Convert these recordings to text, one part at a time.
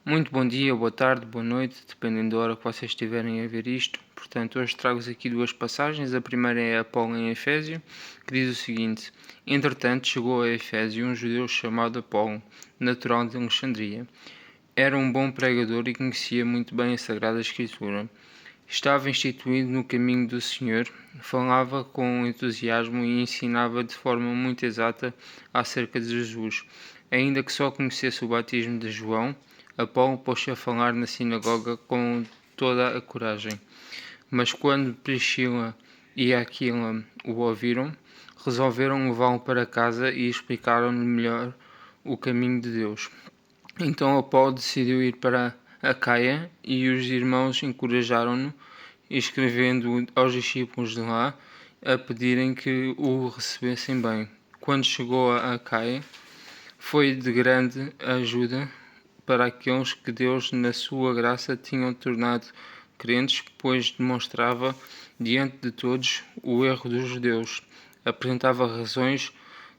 Muito bom dia, boa tarde, boa noite, dependendo da hora que vocês estiverem a ver isto. Portanto, hoje trago-vos aqui duas passagens. A primeira é a Paulo em Efésio, que diz o seguinte: Entretanto, chegou a Efésio um judeu chamado Apolo, natural de Alexandria. Era um bom pregador e conhecia muito bem a Sagrada Escritura. Estava instituído no caminho do Senhor, falava com entusiasmo e ensinava de forma muito exata acerca de Jesus. Ainda que só conhecesse o batismo de João, Apolo pôs-se a falar na sinagoga com toda a coragem. Mas quando Priscila e Aquila o ouviram, resolveram levá-lo para casa e explicaram-lhe melhor o caminho de Deus. Então Apolo decidiu ir para Acaia e os irmãos encorajaram-no, escrevendo aos discípulos de lá a pedirem que o recebessem bem. Quando chegou a Acaia, foi de grande ajuda para aqueles que Deus, na sua graça, tinham tornado crentes, pois demonstrava diante de todos o erro dos judeus, apresentava razões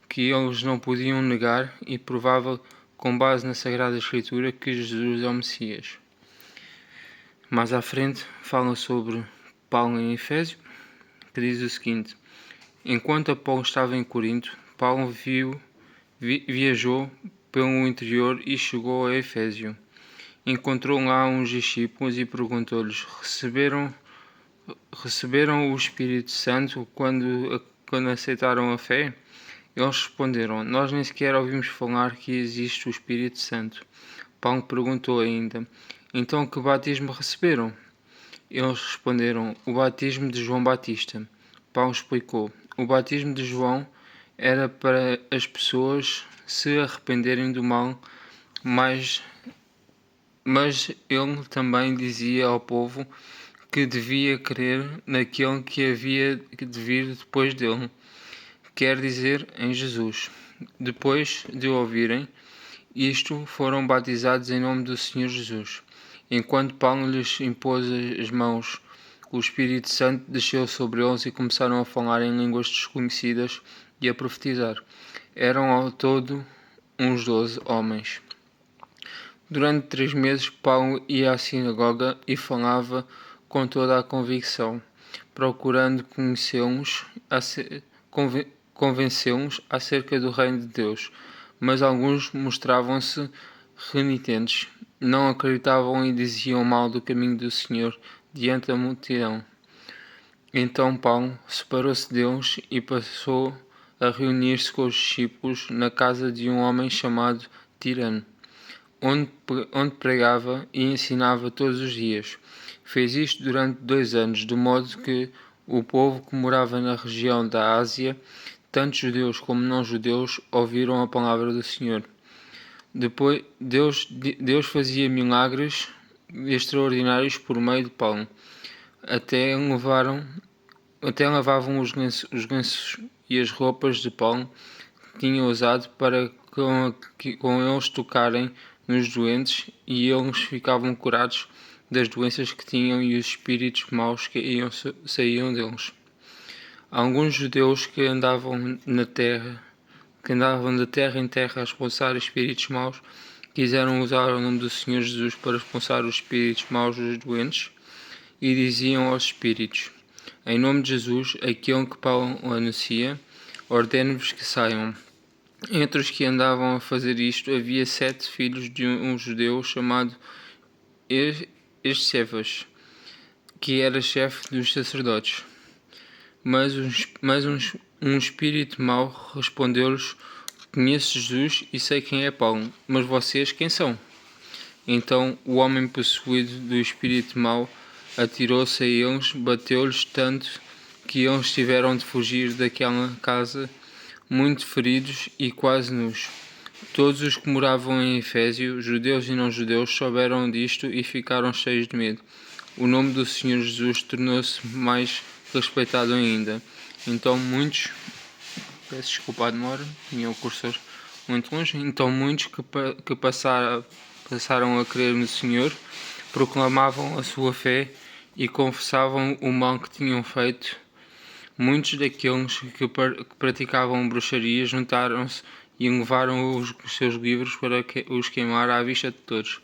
que eles não podiam negar e provava, com base na Sagrada Escritura, que Jesus é o Messias. Mais à frente fala sobre Paulo em Efésio, que diz o seguinte: Enquanto Apolo estava em Corinto, Paulo viajou pelo interior e chegou a Efésio. Encontrou lá uns discípulos e perguntou-lhes: Receberam o Espírito Santo quando aceitaram a fé? Eles responderam: Nós nem sequer ouvimos falar que existe o Espírito Santo. Paulo perguntou ainda: Então que batismo receberam? Eles responderam: O batismo de João Batista. Paulo explicou: O batismo de João era para as pessoas se arrependerem do mal, mas ele também dizia ao povo que devia crer naquele que havia de vir depois dele, quer dizer, em Jesus. Depois de ouvirem isto, foram batizados em nome do Senhor Jesus. Enquanto Paulo lhes impôs as mãos, o Espírito Santo desceu sobre eles e começaram a falar em línguas desconhecidas e a profetizar. Eram ao todo uns 12 homens. Durante 3 meses, Paulo ia à sinagoga e falava com toda a convicção, procurando convencê-los acerca do reino de Deus. Mas alguns mostravam-se renitentes, não acreditavam e diziam mal do caminho do Senhor diante da multidão. Então Paulo separou-se deles e passou a reunir-se com os discípulos na casa de um homem chamado Tirano, onde pregava e ensinava todos os dias. Fez isto durante 2 anos, de modo que o povo que morava na região da Ásia, tanto judeus como não-judeus, ouviram a palavra do Senhor. Depois, Deus fazia milagres extraordinários por meio de Paulo. Até lavavam os lenços e as roupas de Paulo que tinha usado para com eles tocarem nos doentes e eles ficavam curados das doenças que tinham e os espíritos maus que saíam deles. Alguns judeus que andavam de terra em terra a expulsar espíritos maus, quiseram usar o nome do Senhor Jesus para expulsar os espíritos maus dos doentes e diziam aos espíritos: Em nome de Jesus, aquele que Paulo anuncia, ordeno-vos que saiam. Entre os que andavam a fazer isto havia 7 filhos de um judeu chamado Escevas, que era chefe dos sacerdotes. Mas um espírito mau respondeu-lhes: Conheço Jesus e sei quem é Paulo, mas vocês quem são? Então o homem possuído do espírito mau atirou-se a eles, bateu-lhes tanto que eles tiveram de fugir daquela casa, muito feridos e quase nus. Todos os que moravam em Efésio, judeus e não-judeus, souberam disto e ficaram cheios de medo. O nome do Senhor Jesus tornou-se mais respeitado ainda. Então muitos, peço desculpa a demora, tinha o cursor muito longe, então muitos que passaram a crer no Senhor, proclamavam a sua fé e confessavam o mal que tinham feito. Muitos daqueles que praticavam bruxaria juntaram-se e levaram os seus livros para os queimar à vista de todos.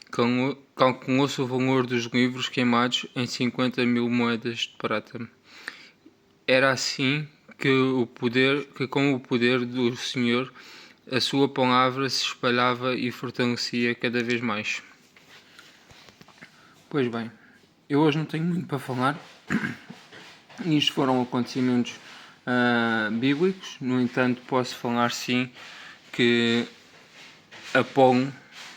calculou-se o valor dos livros queimados em 50.000 moedas de prata. Era assim que com o poder do Senhor, a sua palavra se espalhava e fortalecia cada vez mais. Pois bem, eu hoje não tenho muito para falar. Isto foram acontecimentos bíblicos. No entanto, posso falar sim que Apolo,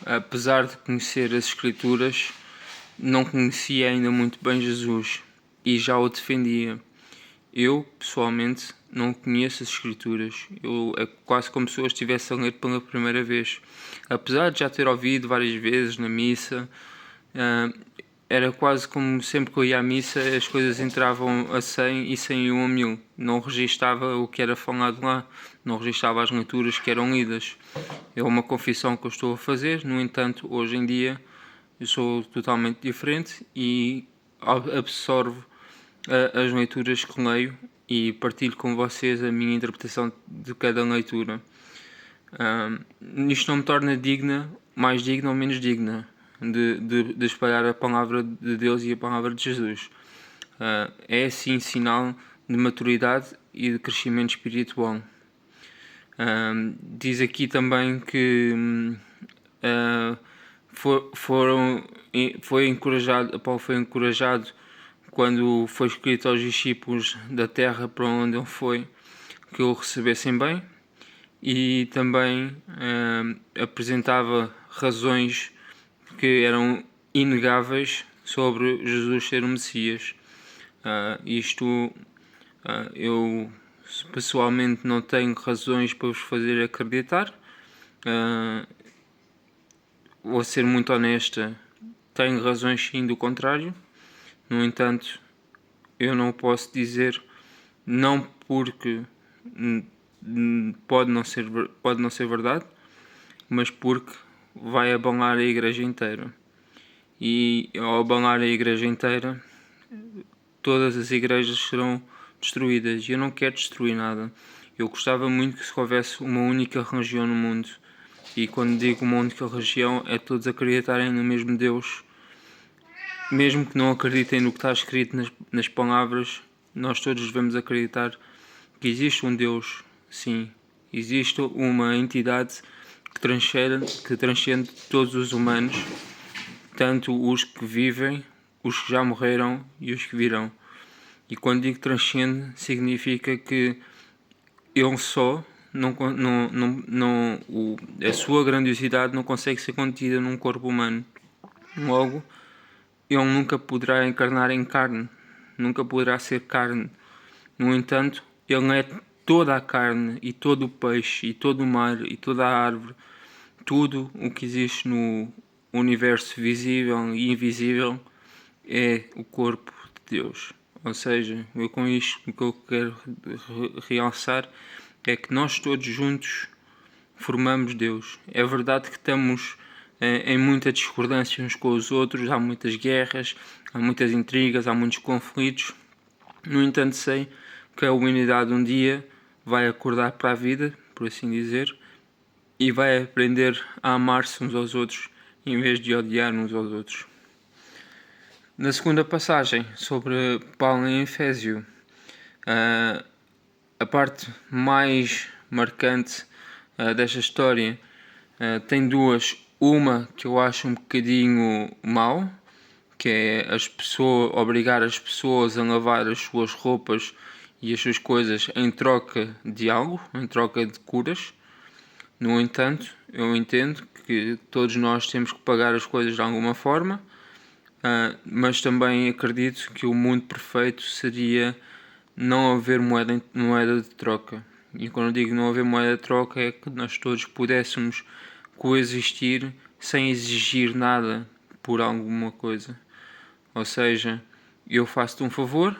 apesar de conhecer as Escrituras, não conhecia ainda muito bem Jesus e já o defendia. Eu, pessoalmente, não conheço as Escrituras. É quase como se eu estivesse a ler pela primeira vez. Apesar de já ter ouvido várias vezes na missa, era quase como sempre que eu ia à missa, as coisas entravam a 100 e saíam a 1000. Não registava o que era falado lá, não registava as leituras que eram lidas. É uma confissão que eu estou a fazer. No entanto, hoje em dia, eu sou totalmente diferente e absorvo as leituras que leio e partilho com vocês a minha interpretação de cada leitura. Isto não me torna mais digna ou menos digna de espalhar a palavra de Deus e a palavra de Jesus. É sim sinal de maturidade e de crescimento espiritual. Diz aqui também que Paulo foi encorajado quando foi escrito aos discípulos da terra para onde ele foi, que o recebessem bem, e também apresentava razões que eram inegáveis sobre Jesus ser o Messias. Eu pessoalmente não tenho razões para vos fazer acreditar. Vou ser muito honesta, tenho razões sim do contrário. No entanto, eu não posso dizer, não porque pode não ser verdade, mas porque vai abalar a igreja inteira. E ao abalar a igreja inteira, todas as igrejas serão destruídas. E eu não quero destruir nada. Eu gostava muito que se houvesse uma única religião no mundo. E quando digo uma única religião, é todos acreditarem no mesmo Deus. Mesmo que não acreditem no que está escrito nas palavras, nós todos devemos acreditar que existe um Deus, sim. Existe uma entidade que transcende todos os humanos, tanto os que vivem, os que já morreram e os que virão. E quando digo transcende, significa que ele só, a sua grandiosidade não consegue ser contida num corpo humano. Logo, ele nunca poderá encarnar em carne, nunca poderá ser carne. No entanto, ele é toda a carne, e todo o peixe, e todo o mar, e toda a árvore, tudo o que existe no universo visível e invisível é o corpo de Deus. Ou seja, com isto o que eu quero realçar é que nós todos juntos formamos Deus. É verdade que estamos em muita discordância uns com os outros, há muitas guerras, há muitas intrigas, há muitos conflitos. No entanto, sei que a humanidade um dia vai acordar para a vida, por assim dizer, e vai aprender a amar-se uns aos outros em vez de odiar uns aos outros. Na segunda passagem sobre Paulo em Efésio, a parte mais marcante desta história tem duas. Uma que eu acho um bocadinho mau, que é obrigar as pessoas a lavar as suas roupas e as suas coisas em troca de algo, em troca de curas. No entanto, eu entendo que todos nós temos que pagar as coisas de alguma forma, mas também acredito que o mundo perfeito seria não haver moeda de troca. E quando eu digo não haver moeda de troca é que nós todos pudéssemos coexistir sem exigir nada por alguma coisa. Ou seja, eu faço-te um favor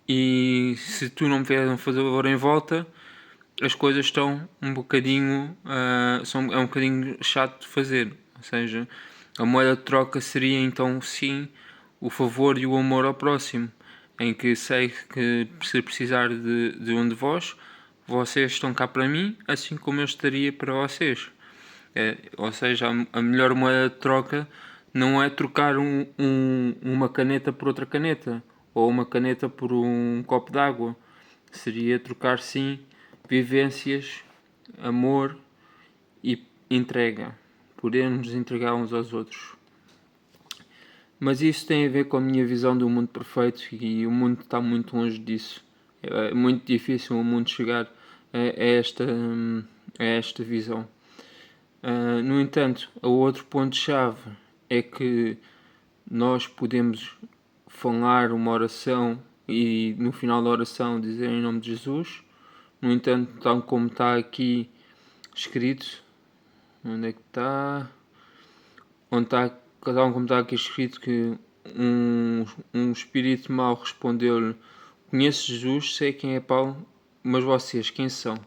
e se tu não me fizeres um favor em volta, as coisas estão um bocadinho é um bocadinho chato de fazer. Ou seja, a moeda de troca seria então sim o favor e o amor ao próximo, em que sei que se precisar de um de vós, vocês estão cá para mim, assim como eu estaria para vocês. Ou seja, a melhor moeda de troca não é trocar uma caneta por outra caneta, ou uma caneta por um copo d'água. Seria trocar, sim, vivências, amor e entrega. Podemos entregar uns aos outros. Mas isso tem a ver com a minha visão do mundo perfeito, e o mundo está muito longe disso. É muito difícil o mundo chegar a esta visão. No entanto, o outro ponto-chave é que nós podemos falar uma oração e no final da oração dizer em nome de Jesus. No entanto, tal como está aqui escrito, onde é que está? Onde está, tal como está aqui escrito que um espírito mau respondeu-lhe: conheço Jesus, sei quem é Paulo, mas vocês quem são?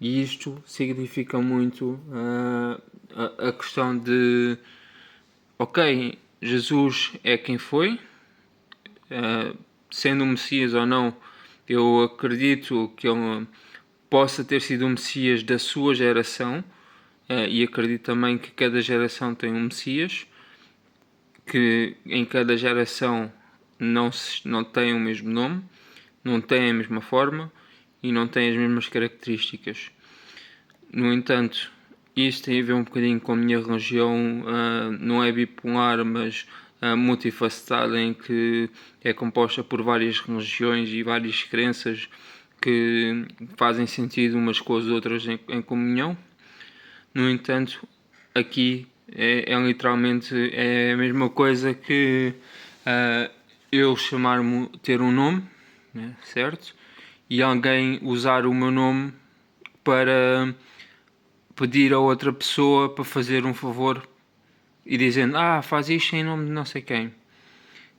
E isto significa muito a questão de: ok, Jesus é quem foi, sendo o Messias ou não, eu acredito que ele possa ter sido o Messias da sua geração, e acredito também que cada geração tem um Messias, que em cada geração não tem o mesmo nome, não tem a mesma forma e não tem as mesmas características. No entanto, isto tem a ver um bocadinho com a minha religião, não é bipolar, mas multifacetada, em que é composta por várias religiões e várias crenças que fazem sentido umas com as outras em comunhão. No entanto, aqui é literalmente a mesma coisa que eu chamar-me, ter um nome, né, certo? E alguém usar o meu nome para pedir a outra pessoa para fazer um favor e dizendo: faz isto em nome de não sei quem.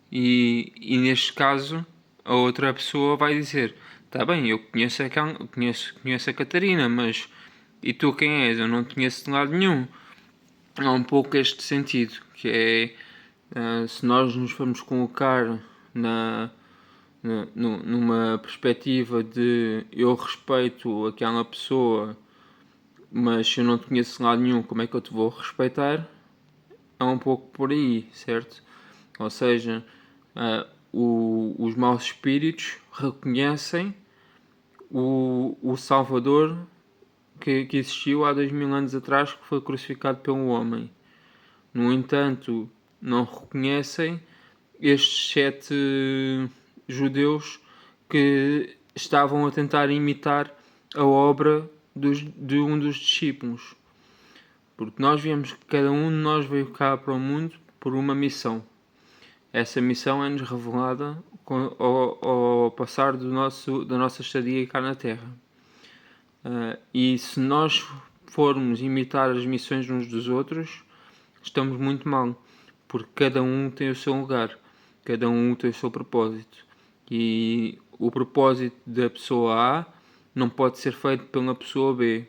E neste caso, a outra pessoa vai dizer: tá bem, eu conheço a Catarina, mas e tu quem és? Eu não te conheço de lado nenhum. Há um pouco este sentido, que é, se nós nos formos colocar numa perspectiva de eu respeito aquela pessoa, mas se eu não te conheço de lado nenhum, como é que eu te vou respeitar? É um pouco por aí, certo? Ou seja, os maus espíritos reconhecem o Salvador que existiu há 2000 anos atrás, que foi crucificado pelo homem. No entanto, não reconhecem estes 7 judeus que estavam a tentar imitar a obra de um dos discípulos. Porque nós vemos que cada um de nós veio cá para o mundo por uma missão. Essa missão é-nos revelada ao passar da nossa estadia cá na Terra. E se nós formos imitar as missões uns dos outros, estamos muito mal, porque cada um tem o seu lugar, cada um tem o seu propósito, e o propósito da pessoa A não pode ser feito pela pessoa B,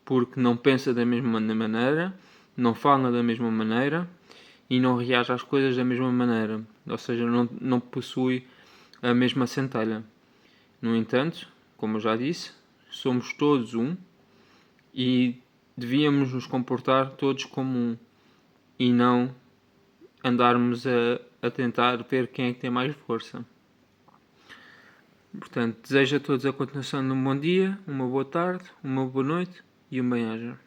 porque não pensa da mesma maneira, não fala da mesma maneira e não reage às coisas da mesma maneira, ou seja, não possui a mesma centelha. No entanto, como eu já disse, somos todos um e devíamos nos comportar todos como um e não andarmos a tentar ver quem é que tem mais força. Portanto, desejo a todos a continuação de um bom dia, uma boa tarde, uma boa noite e um bem-aja.